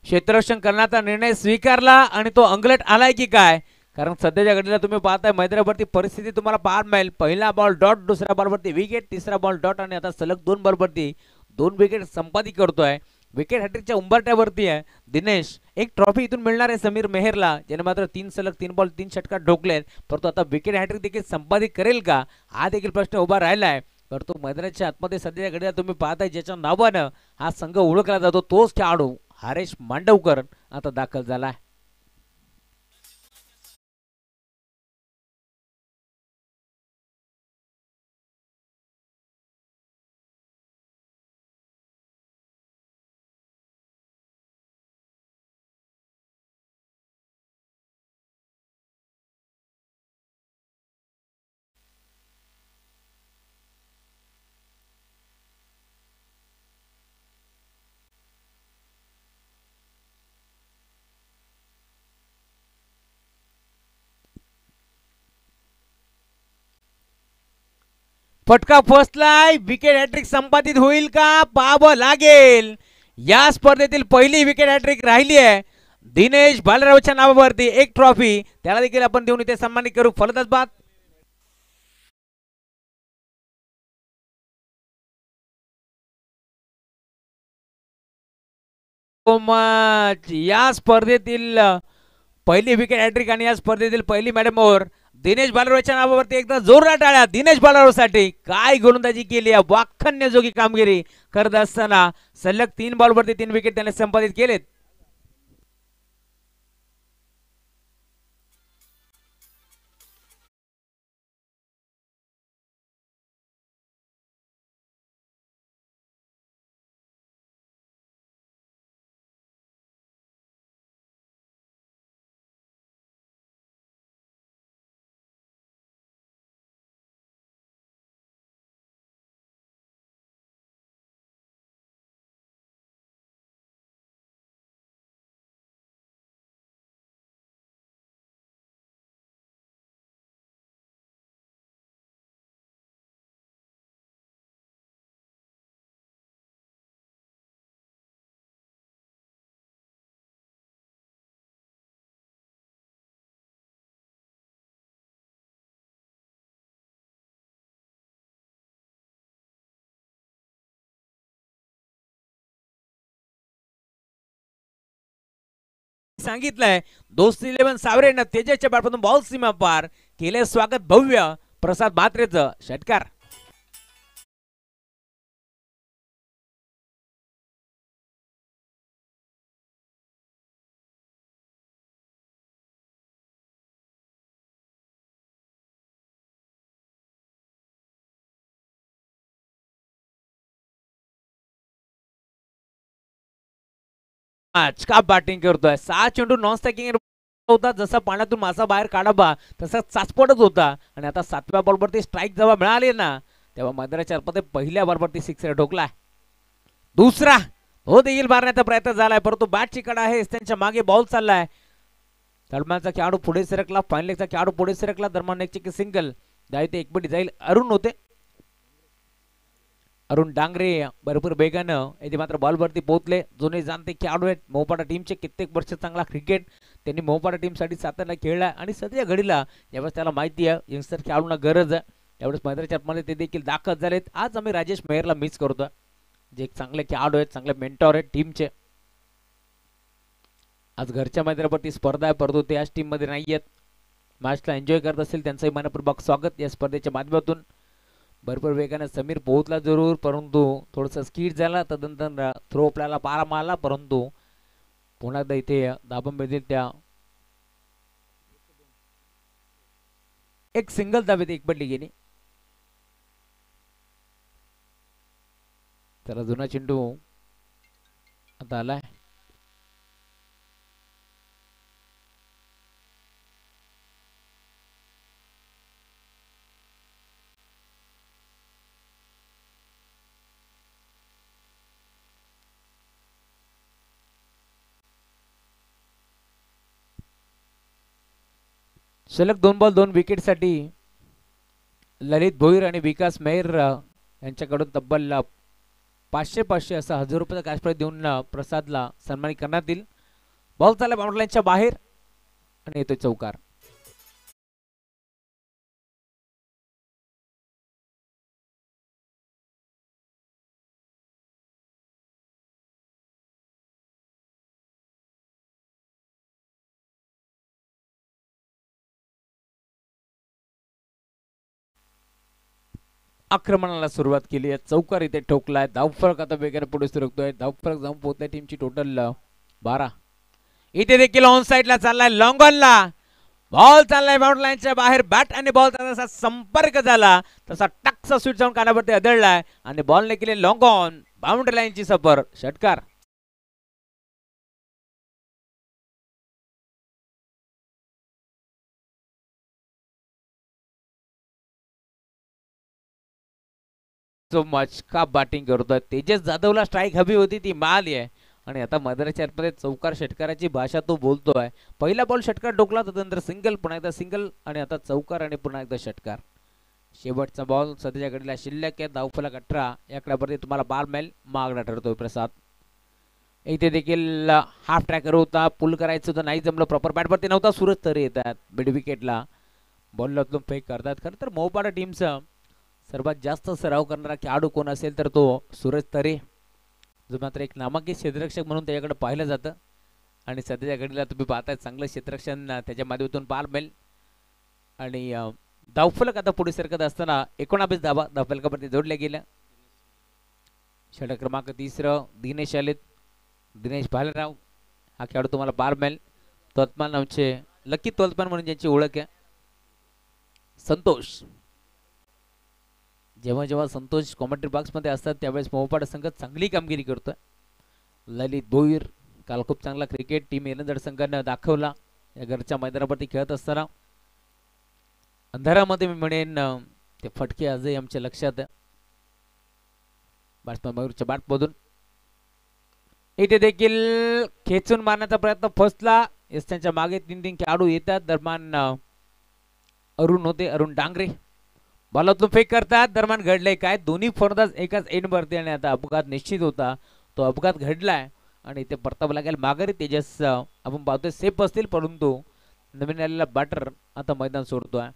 क्षेत्ररक्षण करण्याचा निर्णय स्वीकारला आणि तो अंगलट आलाय की काय, कारण सध्याच्या घडीला तुम्ही पाहताय मैदानावरती परिस्थिती तुम्हाला पार मिळेल. पहिला बॉल डॉट, दुसऱ्या बॉलवरती विकेट, तिसरा बॉल डॉट आणि आता सलग 2 बॉलवरती 2 विकेट संपादित करतोय. विकेट हॅट्रिकच्या उंबरट्यावरती आहे दिनेश. एक ट्रॉफी इथून मिळणार आहे समीर मेहरला, ज्याने मात्र 3 सलग 3 बॉल 3 षटकार ठोकलेत. परंतु आता विकेट हॅट्रिक देखील संपादित करेल का, हा देखील प्रश्न उभा राहिलाय. परंतु मैदानाच्या आतमध्ये सध्याच्या घडीला तुम्ही पाहताय ज्याच्या नावानं हा संघ ओळखला जातो तोच खेळाडू हरेश मांडवकर आता दाखल झाला. फटका फसलाय, विकेट हॅट्रिक संपादित होईल का पाहावं लागेल. या स्पर्धेतील पहिली विकेट हॅट्रिक राहिली आहे दिनेश भालेरावच्या नावावरती. एक ट्रॉफी त्याला देखील आपण देऊन इथे सन्मानित करू. फलंदाज बाद. या स्पर्धेतील पहिली विकेट हॅट्रिक आणि या स्पर्धेतील पहिली मॅडम ओव्हर दिनेश भालेरावच्या नावावरती एकदा जोरदार टाळ्या दिनेश भालेरावसाठी. काय गोलंदाजी केली आहे, वाखण्याजोगी कामगिरी करत असताना सलग 3 बॉलवरती 3 विकेट त्याने संपादित केलेत. सांगितलंय दोस्त 11 सावरेनं तेजाच्या बॅटमधून बॉल सीमा पार केले. स्वागत भव्य प्रसाद म्हात्रेचं षटकार. का बॅटिंग करतोय. 6 चेंडू नॉन स्ट्रायकिंग होता, जसा पाण्यातून मासा बाहेर काढावा तसा चाचपडत होता. आणि आता 7व्या बॉलवरती स्ट्राईक जेव्हा मिळाली ना तेव्हा मैदानाच्या आतमध्ये पहिल्या बॉलवरती सिक्सर ठोकला. दुसरा हो देखील मारण्याचा प्रयत्न झालाय, परंतु बॅटची कडा आहे त्यांच्या मागे बॉल चाललाय. दरम्यानचा खेळाडू पुढे सरकला, फाईन लेगचा खेळाडू पुढे सरकला. दरम्यान एक सिंगल ते एक बडी जाईल. अरुण होते, अरुण डांगरे भरपूर वेगानं येथे मात्र बॉलवरती पोहोचले. जुने जाणते खेळाडू आहेत मोहपाडा टीमचे. कित्येक वर्ष चांगला क्रिकेट त्यांनी मोहपाडा टीमसाठी सातारा खेळला आणि सध्या घडीला यावेळेस त्याला माहिती आहे यंगस्टर खेळाडूंना गरज आहे. त्यावेळेस मैदानाच्या आतमध्ये ते देखील दाखल झालेत. आज आम्ही राजेश मेहरला मिस करतोय, जे एक चांगले खेळाडू आहेत, चांगले मेंटॉर आहेत टीमचे. आज घरच्या मैदानावरती स्पर्धा आहे, परंतु ते आज टीम मध्ये नाही आहेत. मॅचला एन्जॉय करत असेल त्यांचंही मनपूर्वक स्वागत या स्पर्धेच्या माध्यमातून. भरपूर वेगाने समीर पोहोचला जरूर, परंतु थोडंसं स्कीड झाला. तदनंतर थ्रो आपल्याला पारा मारला, परंतु पुन्हा एकदा इथे दाबंबेतील त्या एक सिंगल धावेत एक पडली गेली. त्याला जुना चेंडू आता आलाय. सलग 2 बॉल 2 विकेट साठी ललित भोईर आणि विकास मेहर यांच्याकडून तब्बल 500 असा 1000 रुपयाचा कॅश प्राइज देऊन प्रसादला सन्मानित करण्यात येईल. बॉल चालला बाउंड्री बाहेर आणि येतोय चौकार. आक्रमणाला सुरुवात केली आहे. चौकार इथे ठोकलाय. धावफलक आता वेगाने पुढे सरकतोय. धावफलक जाऊन पोहोचलाय टीमची टोटल 12. इथे देखील ऑन साइडला चाललाय लॉंग ऑनला. बॉल चाललाय बाउंड्री लाईनच्या बाहेर. बॅट आणि बॉलचा जसा संपर्क झाला तसा टक्सा स्वीट जाऊन कानावरती आदळलाय आणि बॉलने केले लॉंग ऑन. बाउंड्री लाईनची सफर. षटकार. सो मच का बॅटिंग करतोय. तेजस जाधवला स्ट्राईक हवी होती ती मिळाली आहे आणि आता मैदानाच्या आतमध्ये चौकार षटकाराची भाषा तो बोलतोय. पहिला बॉल षटकार डोकला त्यानंतर सिंगल, पुन्हा एकदा सिंगल आणि आता चौकार आणि पुन्हा एकदा षटकार. शेवटचा बॉल सध्याच्या घडीला शिल्लक आहे. धावफलक 18. याकड्यावरती तुम्हाला बाल मेल मागणा ठरतोय प्रसाद. इथे देखील हाफ ट्रॅकर होता. पुल करायचं होतं नाही जमलं. प्रॉपर बॅटवरती नव्हता. सूरज तरे येतात मिड विकेटला. बॉल फेक करतात. खरं तर मोहपाडा टीमचं सर्वात जास्त सराव करणारा खेळाडू कोण असेल तर तो सूरज तरे, जो मात्र एक नामांकित क्षेत्ररक्षक म्हणून त्याच्याकडे पाहिलं जातं आणि सध्याच्या घडीला तुम्ही पाहताय चांगलं क्षेत्ररक्षण त्याच्या माध्यमातून पार मिळेल. आणि धावफलक आता पुढे सरकत असताना 19 धावा धावफलकावरती जोडल्या गेल्या. षटक क्रमांक 3 दिनेश आलेत. दिनेश भालेराव हा खेळाडू तुम्हाला पार मिळेल. तोतमान नावचे लकी तोतमान म्हणून ज्यांची ओळख आहे. संतोष, जेव्हा जेव्हा संतोष कॉमेंट्री बॉक्समध्ये असतात त्यावेळेस मोहपाडा संघ चांगली कामगिरी करतोय. ललित भोईर काल खूप चांगला क्रिकेट टीम एरंदड संघानं दाखवला या घरच्या मैदानावरती खेळत असताना. अंधारामध्ये मी म्हणेन ते फटके आजही आमच्या लक्षात आहे. बॅट्समन मयूरच्या बॅटमधून इथे देखील खेचून मारण्याचा प्रयत्न फसला. त्यांच्या मागे 3 खेळाडू येतात. दरम्यान अरुण होते, अरुण डांगरे बॉलातून फेक करतात. दरम्यान घडले काय, दोन्ही फलंदाज एकाच एंडवरती आणि आता अपघात निश्चित होता. तो अपघात घडलाय आणि ते परतावं लागेल माघारी. तेजस आपण पाहतोय सेफ असतील, परंतु नवीन आलेला बॅटर आता मैदान सोडतोय.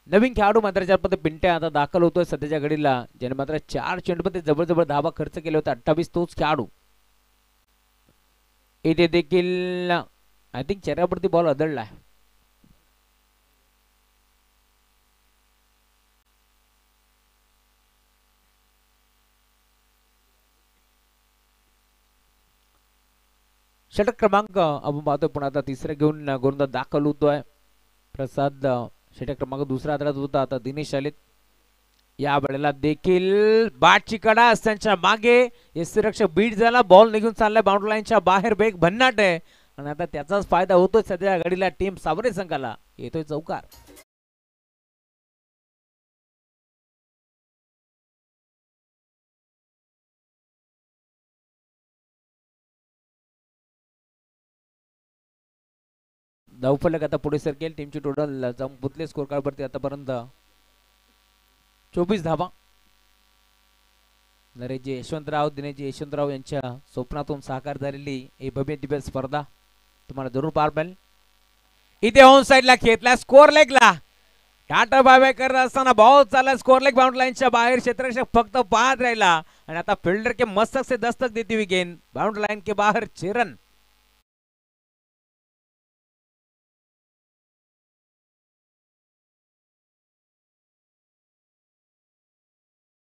नवीन खेळाडू मात्र ज्यामध्ये पिंट्या आता दाखल होतोय सध्याच्या घडीला, ज्याने मात्र 4 चेंडूमध्ये जवळ धावा खर्च केले होते. 28 तोच खेळाडू. इथे देखील आय थिंक चेहऱ्यावरती बॉल आदळलाय. षटक क्रमांक आपण पाहतोय पुन्हा आता 3 घेऊन गोलंदाज दाखल होतोय. प्रसाद षटक क्रमांक 2 आदळत होता. आता दिनेश आलेत. या वेळेला देखील बॅटची कडा असताना मागे यष्टीरक्षक बीट झाला. बॉल निघून चाललाय बाउंड्री लाईनच्या बाहेर. बेग भन्नाट आहे आणि आता त्याचाच फायदा होतोय सध्या घडीला टीम सावरे संघाला. येतोय चौकार. धावफलक आता पुढे सरकेल. टीमची टोटल जाऊन पुतले स्कोर कार्ड वरती आतापर्यंत 24 धावा. नरेशजी यशवंतराव, दिनेशजी यशवंतराव यांच्या स्वप्नातून साकार झालेली ही भव्य दिव्य स्पर्धा तुम्हाला जरूर पार पाडेल. इथे ऑन साइडला खेळला स्कोर लेगला. टाटा बाय करत असताना बॉल चालला स्कोर लेग बाउंड्री लाईनच्या बाहेर. क्षेत्ररक्षक फक्त पाहत राहिला आणि आता फील्डर के मस्तक से दस्तक देती हुई गेंद बाउंड्री लाइन के बाहर 6 रन.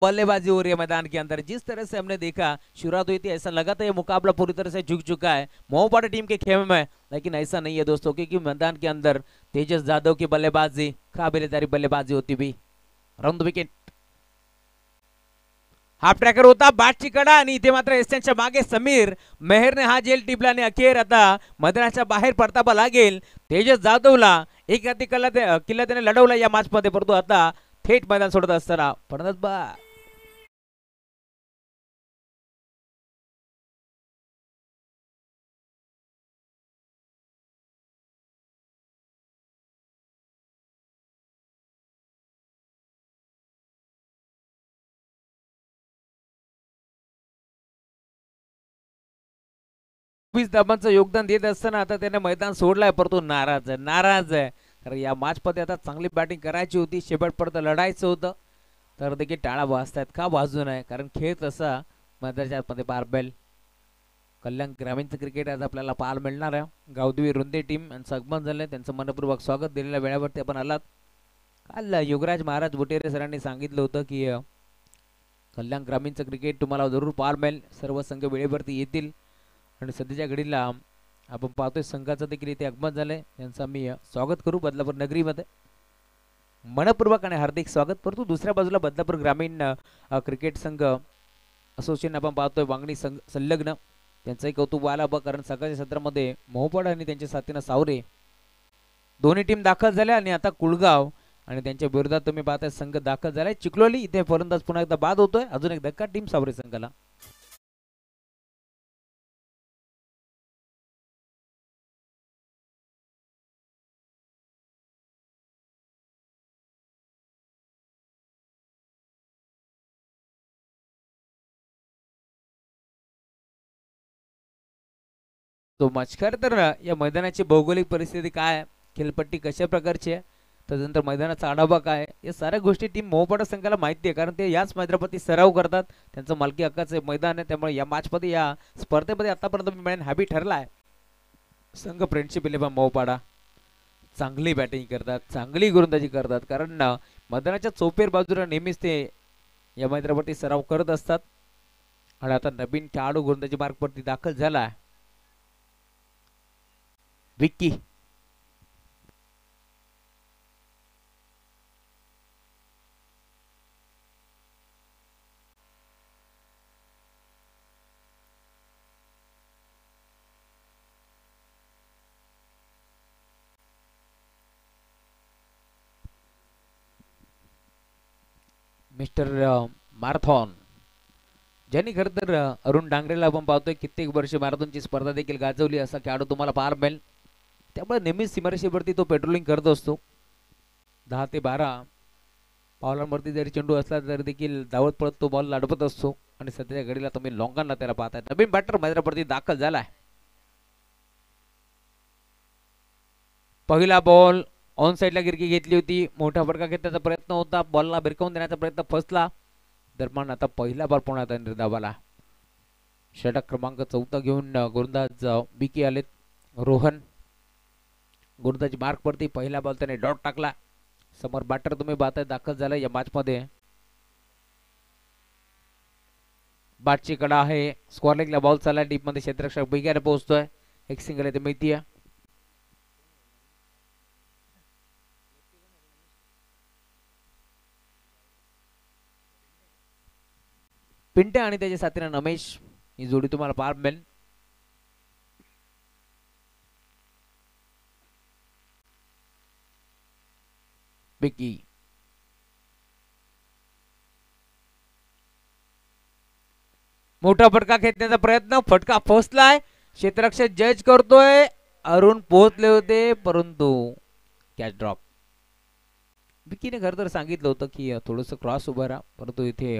बल्लेबाजी हो रही है मैदान के अंदर. जिस तरह से हमने देखा शुरुआत हुई थी, ऐसा लगा था ये मुकाबला पूरी तरह से झुक चुका है मोहपाड़ा टीम के खेमे में, लेकिन ऐसा नहीं है दोस्तों, क्योंकि मैदान के अंदर तेजस जाधव की बल्लेबाजी, काबिलेदारी बल्लेबाजी होती भी. Round wicket. हाफ ट्रॅकर होता. बॅटची कडा आणि इथे मात्र एस्टनच्या मागे समीर मेहरने हा जेल टिपला आणि अखेर आता मैदानाच्या बाहेर परतावा लागेल तेजस जाधवला. एक हाती किल्ला त्याने लढवला या मॅच मध्ये, परंतु आता थेट मैदान सोडत असताना फलंदाज 21 धाबांचं योगदान देत असताना आता त्याने मैदान सोडलाय, परंतु नाराज आहे कारण या मॅच मध्ये आता चांगली बॅटिंग करायची होती, शेवटपर्यंत लढायचं होतं, तर देखील टाळा वाजतायत का वाजू नये, कारण खेळ तसा मैदानाच्या मध्ये पार पडेल. कल्याण ग्रामीणचं क्रिकेट आज आपल्याला पाहायला मिळणार आहे. गावदेवी रुंदे टीम यांचं आगमन झालंय, त्यांचं मनपूर्वक स्वागत. दिलेल्या वेळावरती आपण आलात. काल युवराज महाराज बुटेरे सरांनी सांगितलं होतं की कल्याण ग्रामीणचं क्रिकेट तुम्हाला जरूर पाहायला मिळेल, सर्व संघ वेळेवरती येतील आणि सध्याच्या घडीला आपण पाहतोय संघाचं देखील इथे आगमन झालंय, त्यांचं आम्ही स्वागत करू बदलापूर नगरीमध्ये. मनपूर्वक आणि हार्दिक स्वागत. परंतु दुसऱ्या बाजूला बदलापूर ग्रामीण क्रिकेट संघ असोसिएशन आपण पाहतोय वांगणी संलग्न, त्यांचंही कौतुक व्हायला बघ, कारण सकाळच्या सत्रामध्ये मोहपाड आणि त्यांच्या साथीनं सावरे दोन्ही टीम दाखल झाल्या आणि आता कुळगाव आणि त्यांच्या विरोधात तुम्ही पाहताय संघ दाखल झालाय चिखलोली. इथे फलंदाज पुन्हा एकदा बाद होतोय, अजून एक धक्का टीम सावरे संघाला. तो मचकर तर या मैदानाची भौगोलिक परिस्थिती काय, खेळपट्टी कशा प्रकारची आहे, त्यानंतर मैदानाचा आढावा काय, या साऱ्या गोष्टी टीम मोहपाडा संघाला माहिती आहे, कारण ते याच मैदानावरती सराव करतात. त्यांचं मालकी हक्काचे मैदान आहे, त्यामुळे या मॅचमध्ये या स्पर्धेमध्ये आतापर्यंत मॅन हॅबी ठरला आहे. संघ फ्रेंडशिप इलेव्हन मोहपाडा चांगली बॅटिंग करतात, चांगली गोलंदाजी करतात, कारण मैदानाच्या चौपेर बाजूला नेहमीच ते या मैदानावरती सराव करत असतात. आणि आता नवीन खेळाडू गोलंदाजी मार्गवरती दाखल झाला आहे विक्की. मिस्टर मॅरेथॉन ज्यांनी खरं तर अरुण डांगरेला आपण पाहतोय कित्येक वर्ष मॅरेथॉनची स्पर्धा देखील गाजवली, असा खेळाडू तुम्हाला पाहायला मिळेल. त्यामुळे नेहमीच सीमारेषेवरती तो पेट्रोलिंग करत असतो. 10 ते 12 पावलांवरती जरी चेंडू असला तरी देखील धावत पळत तो बॉल लढवत असतो. आणि सध्याच्या घडीला तुम्ही लॉंगनला त्याला पाहताय. नवीन बॅटर मैदानावरती दाखल झालाय. पहिला बॉल ऑन साइडला गिरकी घेतली होती, मोठा फटका घेण्याचा प्रयत्न होता, बॉलला भिरकावून देण्याचा प्रयत्न फसला. दरम्यान आता पहिला बॉल पुन्हा निर्धावाला. षटक क्रमांक 14 घेऊन गोलंदाज बीके आलेत. रोहन गोलंदाजी मार्क पडती, पहिला बॉल त्याने डॉट टाकला. समोर बॅटर तुम्ही पाहताय दाखल झाला या मॅच मध्ये. बॅटची कडा आहे, स्क्वेअर लेगला बॉल चालला, डीप मध्ये क्षेत्ररक्षक बिग्याने पोहोचतोय. एक सिंगल येते मिळतीये. पिंटे आणि त्याच्या साथीने नमेश ही जोडी तुम्हाला पाहायला मिळेल. बिकी मोठा फटका खेचण्याचा प्रयत्न, फटका फसलाय. क्षेत्ररक्षक जज करतोय. अरुण पोहोचले होते परंतु कॅच ड्रॉप. विकीने खरं तर सांगितलं होतं की थोडस क्रॉस उभं राहा, परंतु इथे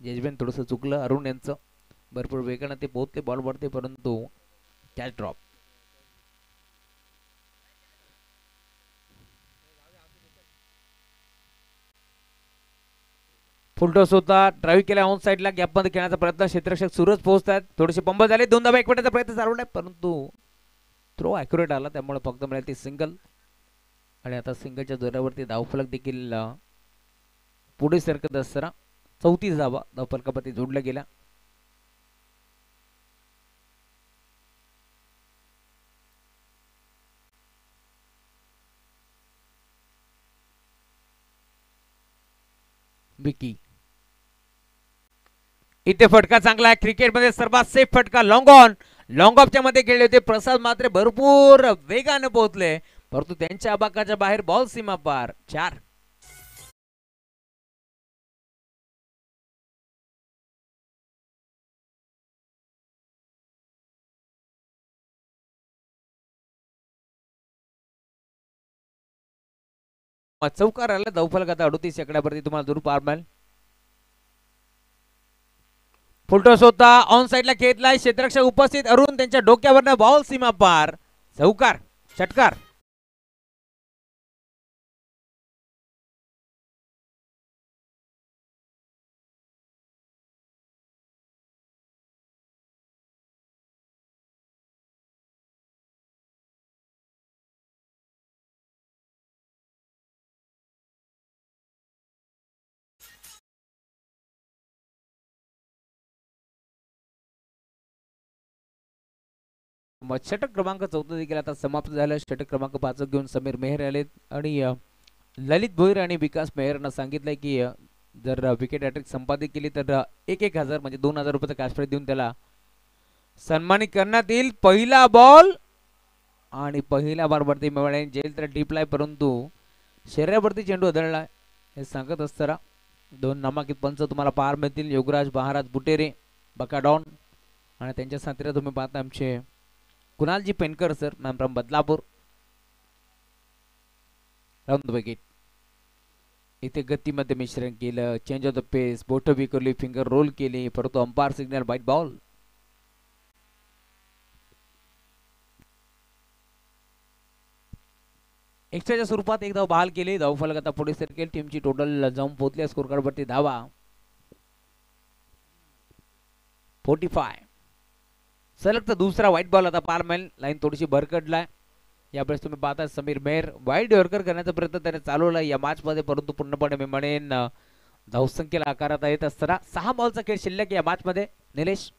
जजमेंट थोडंसं चुकलं अरुण यांचं. भरपूर वेगानं ते पोहोचले बॉल वरती परंतु कॅच ड्रॉप. फुलटॉस होता, ड्राईव्ह केला ऑन साइडला, गॅप मध्ये खेळण्याचा प्रयत्न, क्षेत्ररक्षक सूरज पोहोचतात. थोडेसे पंब झाले, दोन धावा एकवटाचा प्रयत्न चालवलाय परंतु थ्रो ॲक्युरेट आला, त्यामुळे फक्त मिळाली ती सिंगल. आणि आता सिंगलच्या जोरावरती धावफलक देखील पुढे सरकत असताना 34 धावा धावफलकावरती जोडल्या गेल्या. विकी इथे फटका चांगला आहे. क्रिकेटमध्ये सर्वात सेफ फटका लॉंग ऑन. लॉंग ऑफच्या मध्ये खेळले होते प्रसाद मात्रे, भरपूर वेगाने पोहोचले परंतु त्यांच्या आबाकाच्या बाहेर बॉल सीमा पार. 4 चौकार आला धावफलक आता 38 शेकड्यावरती तुम्हाला दूर पार मिळेल. फुलटॉस होता ऑन साइडला खेळलाय क्षेत्ररक्षक उपस्थित अरुण त्यांच्या डोक्यावरनं बॉल सीमा पार चौकार षटकार मग षटक क्रमांक 14 देखील आता समाप्त झालं षटक क्रमांक 5 घेऊन समीर मेहर आलेत आणि ललित भोईर आणि विकास मेहरनं सांगितलंय की जर विकेट हॅट्रिक संपादित केली तर 1,000 म्हणजे 2,000 रुपयाचा कॅश प्राइज देऊन त्याला सन्मानित करण्यात येईल पहिला बॉल आणि पहिल्या बॉलवरती मिळाले जेल तर डीपलाय परंतु शरीरावरती चेंडू आदळला हे सांगत असताना दोन नामांकित पंच तुम्हाला पाहायला मिळतील योगराज महाराज बुटेरे बकाडॉन आणि त्यांच्या साथीला तुम्ही पाहता आमचे Kunalji Penkar sir ma'am from Badlapur round the wicket इथे गतीमध्ये मिश्रण केलं चेंज ऑफ द पेस बोट विकरली फिंगर रोल केली परंतु अंपायर सिग्नल व्हाईट बॉल एक्स्ट्राच्या स्वरूपात एक धाव बहाल केली धाव फलक आता पुढे सरकेल टीमची टोटल जाऊन पोहोचली स्कोर कार्डवरती धावा 45 सलग तर दुसरा व्हाईट बॉल आता पार मिळेल लाईन थोडीशी भरकडलाय यावेळेस तुम्ही पाहता समीर मेहर वाईट यॉर्कर करण्याचा प्रयत्न त्याने चालवला या मॅच मध्ये परंतु पूर्णपणे मी म्हणेन धावसंख्येला आकारात येत असताना 6 बॉलचा खेळ शिल्लक या मॅच मध्ये निलेश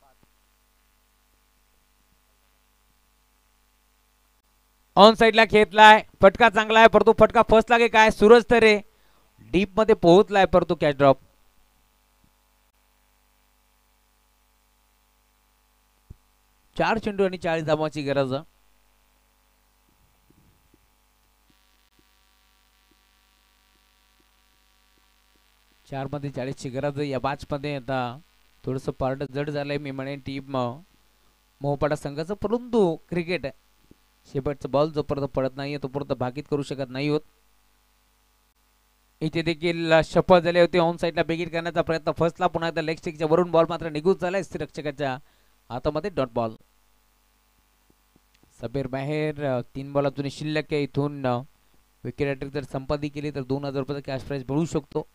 ऑन साइडला खेळलाय फटका चांगला आहे परंतु फटका फर्स्ट लागे काय सूरज तरे डीप मध्ये पोहोचलाय परंतु कॅच ड्रॉप 4 चेंडू आणि 40 धावांची गरज 4 मध्ये 40 ची गरज या मॅच मध्ये आता थोडस पार्ट जड झालंय मी म्हणेन टीम मोहपाडा संघाचं परंतु क्रिकेट शेवटचा बॉल जोपर्यंत पडत नाहीये तोपर्यंत भाकीत करू शकत नाही होत इथे देखील शपथ झाले होते ऑन साइडला बेगीट करण्याचा प्रयत्न फर्स्टला पुन्हा एकदा लेग स्टिकच्या वरून बॉल मात्र निघून झालाय रक्षकाच्या हातामध्ये dot ball Sabir Mehar 3 ball अजून शिल्लक आहे इथून विकेट हॅट्रिक जर संपादित केली तर 2,000 रुपयाचा कॅश प्राइज मिळू शकतो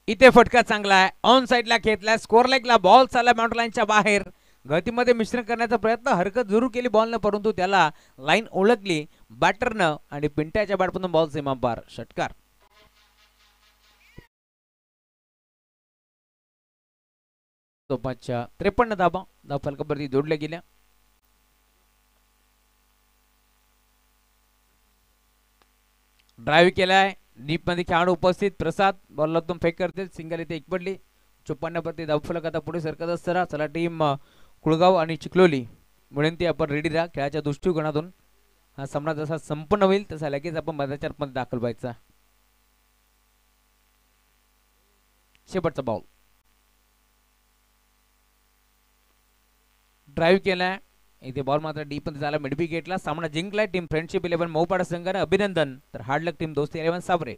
इथे फटका चांगला आहे ऑन साइडला खेळलाय स्कोर लेगला बॉल चालला बाउंड्री लाईनच्या बाहेर गतीमध्ये मिश्रण करण्याचा प्रयत्न हरकत जरूर केली बॉलनं परंतु त्याला लाईन ओळखली बॅटरनं आणि पिंट्याच्या बॅटमधून बॉल सीमा पार षटकार तोपाच्या 53 धावा धाव फलकावरती जोडल्या गेल्या ड्राईव्ह केलाय डीप मध्ये खेळाडू उपस्थित प्रसाद बॉलला फेक करते सिंगल इथे एक पडली 54 वरती धाव फलक आता पुढे सरकत असताना चला टीम कुळगाव आणि चिखलोली म्हणून ती आपण रेडी राहा खेळाच्या दृष्टिकोनातून हा सामना जसा संपन्न होईल तसा लगेच आपण मैदानाच्या आतमध्ये दाखल व्हायचा शेवटचा बॉल ड्राईव्ह केलाय इथे बॉल मात्र डीप मध्ये झाला मिड विकेटला सामना जिंकलाय टीम फ्रेंडशिप 11 मोहपाडा संघाने अभिनंदन तर हार्ड लक टीम दोस्ती 11 सावरे